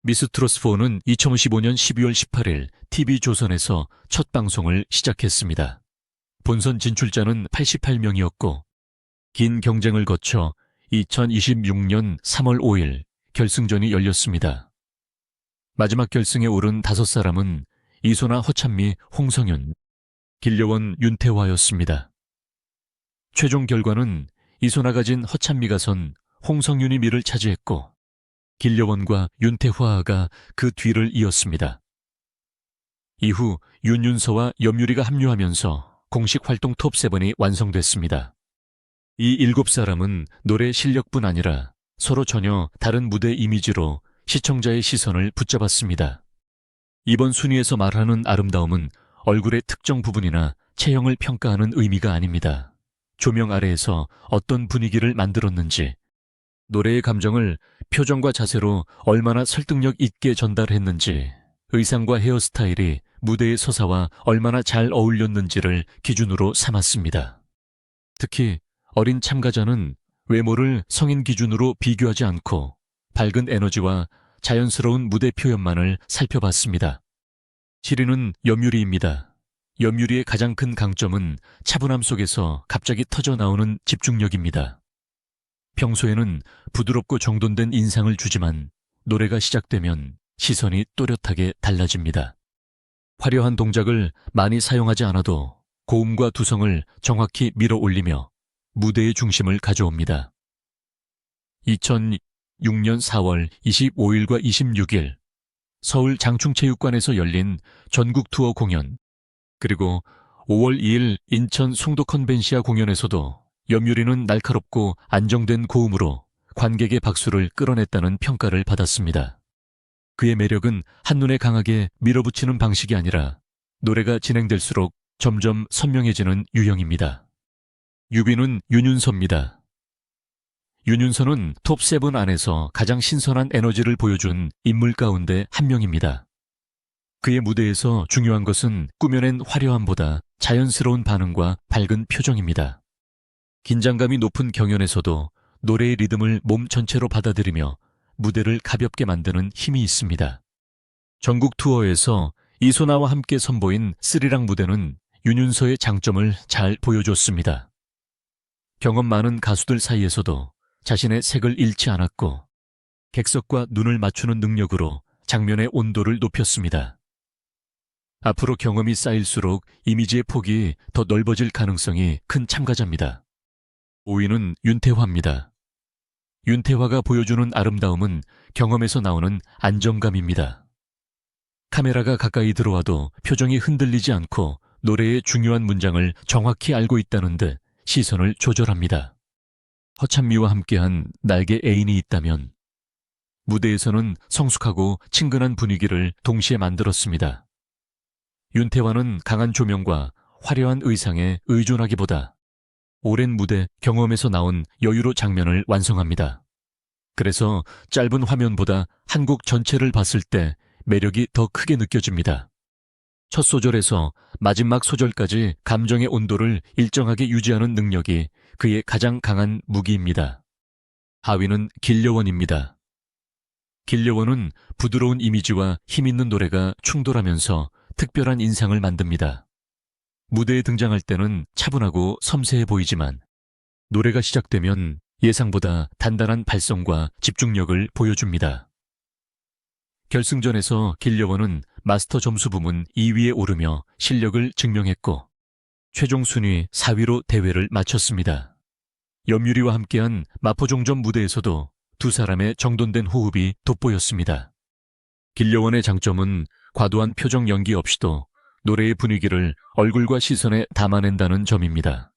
미스트로스4는 2015년 12월 18일 TV조선에서 첫 방송을 시작했습니다. 본선 진출자는 88명이었고 긴 경쟁을 거쳐 2026년 3월 5일 결승전이 열렸습니다. 마지막 결승에 오른 5사람은 이소나, 허찬미, 홍성윤, 길려원, 윤태화였습니다. 최종 결과는 이소나가 진 허찬미가 선 홍성윤이 미를 차지했고 길려원과 윤태화가 그 뒤를 이었습니다. 이후 윤윤서와 염유리가 합류하면서 공식 활동 톱7이 완성됐습니다. 이 7사람은 노래 실력뿐 아니라 서로 전혀 다른 무대 이미지로 시청자의 시선을 붙잡았습니다. 이번 순위에서 말하는 아름다움은 얼굴의 특정 부분이나 체형을 평가하는 의미가 아닙니다. 조명 아래에서 어떤 분위기를 만들었는지, 노래의 감정을 표정과 자세로 얼마나 설득력 있게 전달했는지, 의상과 헤어스타일이 무대의 서사와 얼마나 잘 어울렸는지를 기준으로 삼았습니다. 특히 어린 참가자는 외모를 성인 기준으로 비교하지 않고 밝은 에너지와 자연스러운 무대 표현만을 살펴봤습니다. 7위는 염유리입니다. 염유리의 가장 큰 강점은 차분함 속에서 갑자기 터져나오는 집중력입니다. 평소에는 부드럽고 정돈된 인상을 주지만 노래가 시작되면 시선이 또렷하게 달라집니다. 화려한 동작을 많이 사용하지 않아도 고음과 두성을 정확히 밀어 올리며 무대의 중심을 가져옵니다. 2006년 4월 25일과 26일 서울 장충체육관에서 열린 전국 투어 공연, 그리고 5월 2일 인천 송도 컨벤시아 공연에서도 염유리는 날카롭고 안정된 고음으로 관객의 박수를 끌어냈다는 평가를 받았습니다. 그의 매력은 한눈에 강하게 밀어붙이는 방식이 아니라 노래가 진행될수록 점점 선명해지는 유형입니다. 6위는 윤윤서입니다. 윤윤서는 톱7 안에서 가장 신선한 에너지를 보여준 인물 가운데 한 명입니다. 그의 무대에서 중요한 것은 꾸며낸 화려함보다 자연스러운 반응과 밝은 표정입니다. 긴장감이 높은 경연에서도 노래의 리듬을 몸 전체로 받아들이며 무대를 가볍게 만드는 힘이 있습니다. 전국 투어에서 이소나와 함께 선보인 스리랑 무대는 윤윤서의 장점을 잘 보여줬습니다. 경험 많은 가수들 사이에서도 자신의 색을 잃지 않았고 객석과 눈을 맞추는 능력으로 장면의 온도를 높였습니다. 앞으로 경험이 쌓일수록 이미지의 폭이 더 넓어질 가능성이 큰 참가자입니다. 5위는 윤태화입니다. 윤태화가 보여주는 아름다움은 경험에서 나오는 안정감입니다. 카메라가 가까이 들어와도 표정이 흔들리지 않고 노래의 중요한 문장을 정확히 알고 있다는 듯 시선을 조절합니다. 허찬미와 함께한 나에게 애인이 있다면 무대에서는 성숙하고 친근한 분위기를 동시에 만들었습니다. 윤태화는 강한 조명과 화려한 의상에 의존하기보다 오랜 무대 경험에서 나온 여유로 장면을 완성합니다. 그래서 짧은 화면보다 한 곡 전체를 봤을 때 매력이 더 크게 느껴집니다. 첫 소절에서 마지막 소절까지 감정의 온도를 일정하게 유지하는 능력이 그의 가장 강한 무기입니다. 하위는 길려원입니다. 길려원은 부드러운 이미지와 힘있는 노래가 충돌하면서 특별한 인상을 만듭니다. 무대에 등장할 때는 차분하고 섬세해 보이지만 노래가 시작되면 예상보다 단단한 발성과 집중력을 보여줍니다. 결승전에서 길려원은 마스터 점수 부문 2위에 오르며 실력을 증명했고 최종 순위 4위로 대회를 마쳤습니다. 염유리와 함께한 마포종점 무대에서도 두 사람의 정돈된 호흡이 돋보였습니다. 길려원의 장점은 과도한 표정 연기 없이도 노래의 분위기를 얼굴과 시선에 담아낸다는 점입니다.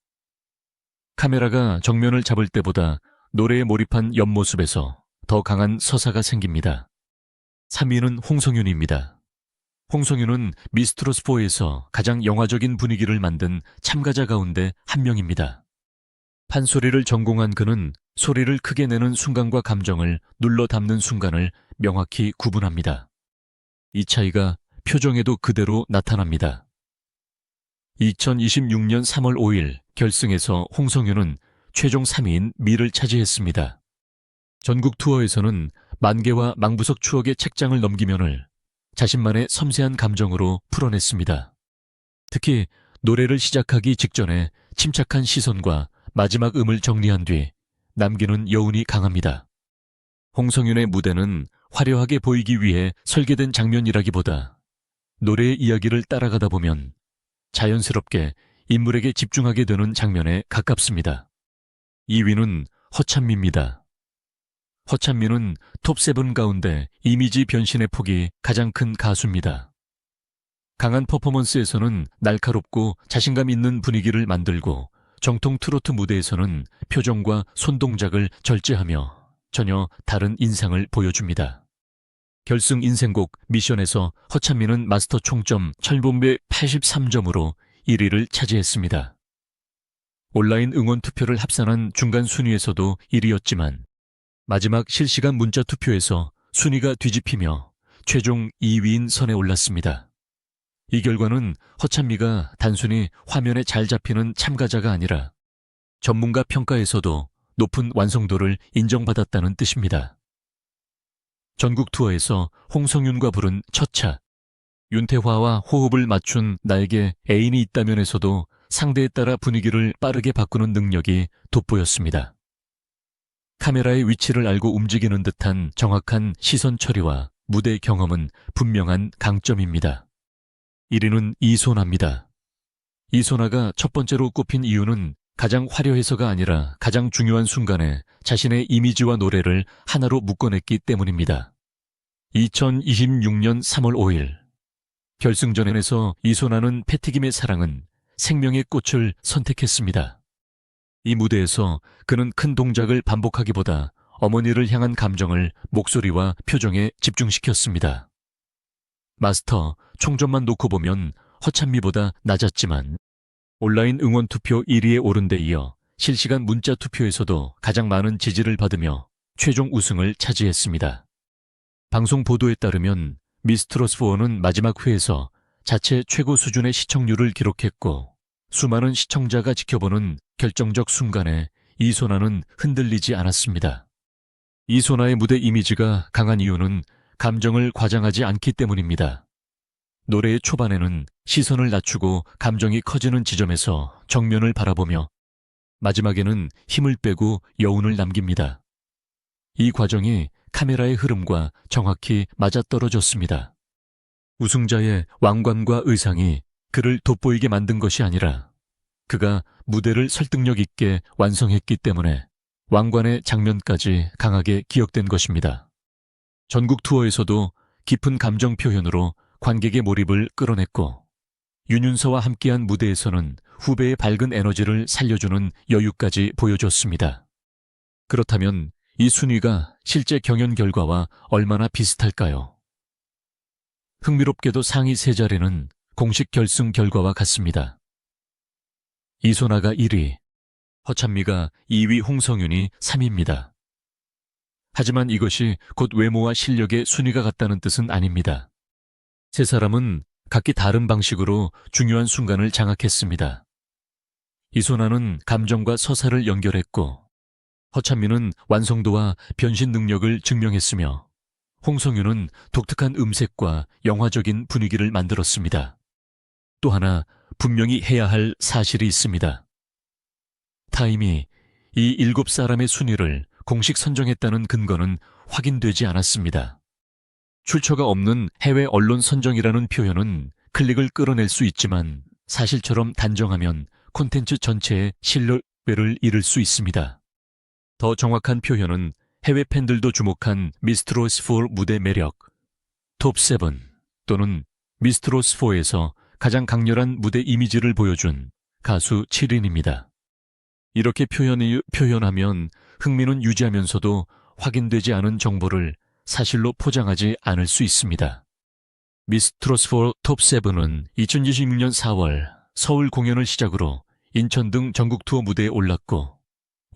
카메라가 정면을 잡을 때보다 노래에 몰입한 옆모습에서 더 강한 서사가 생깁니다. 3위는 홍성윤입니다. 홍성윤은 미스트로스4에서 가장 영화적인 분위기를 만든 참가자 가운데 한 명입니다. 판소리를 전공한 그는 소리를 크게 내는 순간과 감정을 눌러 담는 순간을 명확히 구분합니다. 이 차이가 표정에도 그대로 나타납니다. 2026년 3월 5일 결승에서 홍성윤은 최종 3위인 미를 차지했습니다. 전국 투어에서는 만개와 망부석 추억의 책장을 넘기면을 자신만의 섬세한 감정으로 풀어냈습니다. 특히 노래를 시작하기 직전에 침착한 시선과 마지막 음을 정리한 뒤 남기는 여운이 강합니다. 홍성윤의 무대는 화려하게 보이기 위해 설계된 장면이라기보다 노래의 이야기를 따라가다 보면 자연스럽게 인물에게 집중하게 되는 장면에 가깝습니다. 2위는 허찬미입니다. 허찬미는 톱7 가운데 이미지 변신의 폭이 가장 큰 가수입니다. 강한 퍼포먼스에서는 날카롭고 자신감 있는 분위기를 만들고 정통 트로트 무대에서는 표정과 손동작을 절제하며 전혀 다른 인상을 보여줍니다. 결승 인생곡 미션에서 허찬미는 마스터 총점 1283점으로 1위를 차지했습니다. 온라인 응원 투표를 합산한 중간 순위에서도 1위였지만 마지막 실시간 문자 투표에서 순위가 뒤집히며 최종 2위인 선에 올랐습니다. 이 결과는 허찬미가 단순히 화면에 잘 잡히는 참가자가 아니라 전문가 평가에서도 높은 완성도를 인정받았다는 뜻입니다. 전국 투어에서 홍성윤과 부른 첫 차, 윤태화와 호흡을 맞춘 나에게 애인이 있다면에서도 상대에 따라 분위기를 빠르게 바꾸는 능력이 돋보였습니다. 카메라의 위치를 알고 움직이는 듯한 정확한 시선 처리와 무대 경험은 분명한 강점입니다. 1위는 이소나입니다. 이소나가 첫 번째로 꼽힌 이유는 가장 화려해서가 아니라 가장 중요한 순간에 자신의 이미지와 노래를 하나로 묶어냈기 때문입니다. 2026년 3월 5일 결승전에서 이소나는 패티김의 사랑은 생명의 꽃을 선택했습니다. 이 무대에서 그는 큰 동작을 반복하기보다 어머니를 향한 감정을 목소리와 표정에 집중시켰습니다. 마스터 총점만 놓고 보면 허찬미보다 낮았지만 온라인 응원 투표 1위에 오른 데 이어 실시간 문자 투표에서도 가장 많은 지지를 받으며 최종 우승을 차지했습니다. 방송 보도에 따르면 미스트롯4는 마지막 회에서 자체 최고 수준의 시청률을 기록했고 수많은 시청자가 지켜보는 결정적 순간에 이소나는 흔들리지 않았습니다. 이소나의 무대 이미지가 강한 이유는 감정을 과장하지 않기 때문입니다. 노래의 초반에는 시선을 낮추고 감정이 커지는 지점에서 정면을 바라보며 마지막에는 힘을 빼고 여운을 남깁니다. 이 과정이 카메라의 흐름과 정확히 맞아떨어졌습니다. 우승자의 왕관과 의상이 그를 돋보이게 만든 것이 아니라 그가 무대를 설득력 있게 완성했기 때문에 왕관의 장면까지 강하게 기억된 것입니다. 전국 투어에서도 깊은 감정 표현으로 관객의 몰입을 끌어냈고 윤윤서와 함께한 무대에서는 후배의 밝은 에너지를 살려주는 여유까지 보여줬습니다. 그렇다면 이 순위가 실제 경연 결과와 얼마나 비슷할까요? 흥미롭게도 상위 3자리는 공식 결승 결과와 같습니다. 이소나가 1위, 허찬미가 2위, 홍성윤이 3위입니다. 하지만 이것이 곧 외모와 실력의 순위가 같다는 뜻은 아닙니다. 세 사람은 각기 다른 방식으로 중요한 순간을 장악했습니다. 이소나는 감정과 서사를 연결했고 허찬미는 완성도와 변신 능력을 증명했으며 홍성윤은 독특한 음색과 영화적인 분위기를 만들었습니다. 또 하나 분명히 해야 할 사실이 있습니다. 타임이 이 7사람의 순위를 공식 선정했다는 근거는 확인되지 않았습니다. 출처가 없는 해외 언론 선정이라는 표현은 클릭을 끌어낼 수 있지만 사실처럼 단정하면 콘텐츠 전체의 신뢰를 잃을 수 있습니다. 더 정확한 표현은 해외 팬들도 주목한 미스트롯4 무대 매력, 톱7 또는 미스트롯4에서 가장 강렬한 무대 이미지를 보여준 가수 7인입니다. 이렇게 표현하면 흥미는 유지하면서도 확인되지 않은 정보를 사실로 포장하지 않을 수 있습니다. 미스트롯4 톱7은 2026년 4월 서울 공연을 시작으로 인천 등 전국 투어 무대에 올랐고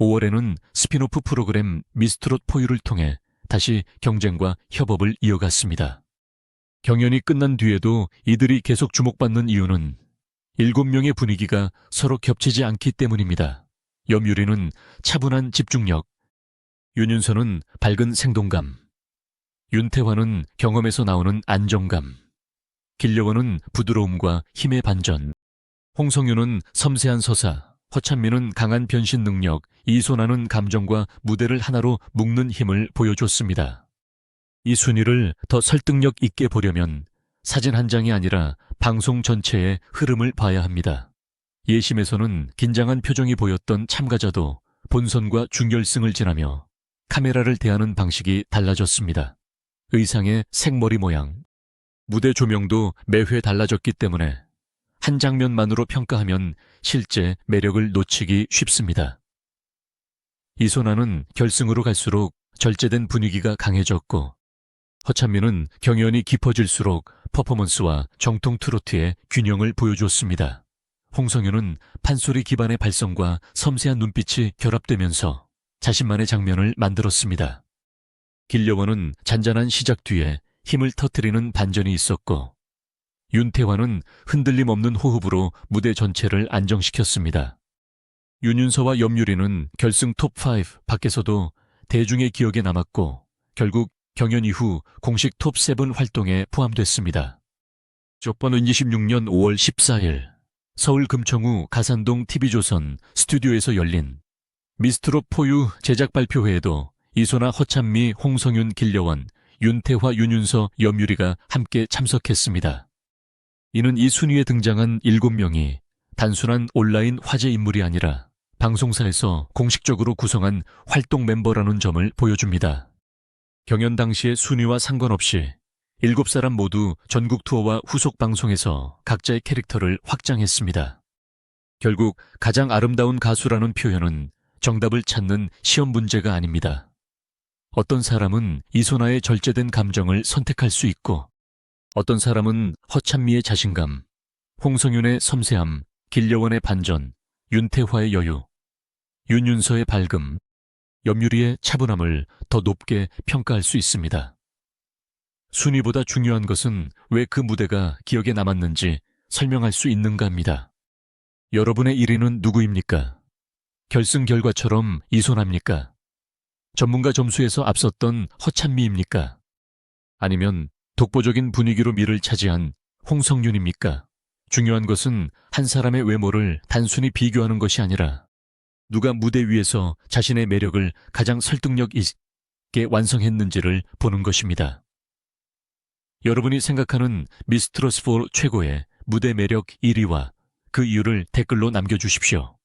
5월에는 스핀오프 프로그램 미스트롯 포유를 통해 다시 경쟁과 협업을 이어갔습니다. 경연이 끝난 뒤에도 이들이 계속 주목받는 이유는 7명의 분위기가 서로 겹치지 않기 때문입니다. 염유리는 차분한 집중력, 윤윤서는 밝은 생동감, 윤태환은 경험에서 나오는 안정감, 길려원은 부드러움과 힘의 반전, 홍성윤은 섬세한 서사, 허찬미는 강한 변신 능력, 이소나는 감정과 무대를 하나로 묶는 힘을 보여줬습니다. 이 순위를 더 설득력 있게 보려면 사진 한 장이 아니라 방송 전체의 흐름을 봐야 합니다. 예심에서는 긴장한 표정이 보였던 참가자도 본선과 준결승을 지나며 카메라를 대하는 방식이 달라졌습니다. 의상의 색머리 모양, 무대 조명도 매회 달라졌기 때문에 한 장면만으로 평가하면 실제 매력을 놓치기 쉽습니다. 이소나는 결승으로 갈수록 절제된 분위기가 강해졌고, 허찬미는 경연이 깊어질수록 퍼포먼스와 정통 트로트의 균형을 보여줬습니다. 홍성윤은 판소리 기반의 발성과 섬세한 눈빛이 결합되면서 자신만의 장면을 만들었습니다. 길려원은 잔잔한 시작 뒤에 힘을 터뜨리는 반전이 있었고, 윤태환은 흔들림 없는 호흡으로 무대 전체를 안정시켰습니다. 윤윤서와 염유리는 결승 톱5 밖에서도 대중의 기억에 남았고 결국 경연 이후 공식 톱7 활동에 포함됐습니다. 조건은 26년 5월 14일 서울 금청우 가산동 TV조선 스튜디오에서 열린 미스트롯 포유 제작 발표회에도 이소나, 허찬미, 홍성윤, 길려원, 윤태화, 윤윤서, 염유리가 함께 참석했습니다. 이는 이 순위에 등장한 7명이 단순한 온라인 화제 인물이 아니라 방송사에서 공식적으로 구성한 활동 멤버라는 점을 보여줍니다. 경연 당시의 순위와 상관없이 7사람 모두 전국 투어와 후속 방송에서 각자의 캐릭터를 확장했습니다. 결국 가장 아름다운 가수라는 표현은 정답을 찾는 시험 문제가 아닙니다. 어떤 사람은 이소나의 절제된 감정을 선택할 수 있고, 어떤 사람은 허찬미의 자신감, 홍성윤의 섬세함, 길려원의 반전, 윤태화의 여유, 윤윤서의 밝음, 염유리의 차분함을 더 높게 평가할 수 있습니다. 순위보다 중요한 것은 왜 그 무대가 기억에 남았는지 설명할 수 있는가입니다. 여러분의 1위는 누구입니까? 결승 결과처럼 이소나입니까? 전문가 점수에서 앞섰던 허찬미입니까? 아니면 독보적인 분위기로 미를 차지한 홍성윤입니까? 중요한 것은 한 사람의 외모를 단순히 비교하는 것이 아니라 누가 무대 위에서 자신의 매력을 가장 설득력 있게 완성했는지를 보는 것입니다. 여러분이 생각하는 미스트롯 4 최고의 무대 매력 1위와 그 이유를 댓글로 남겨주십시오.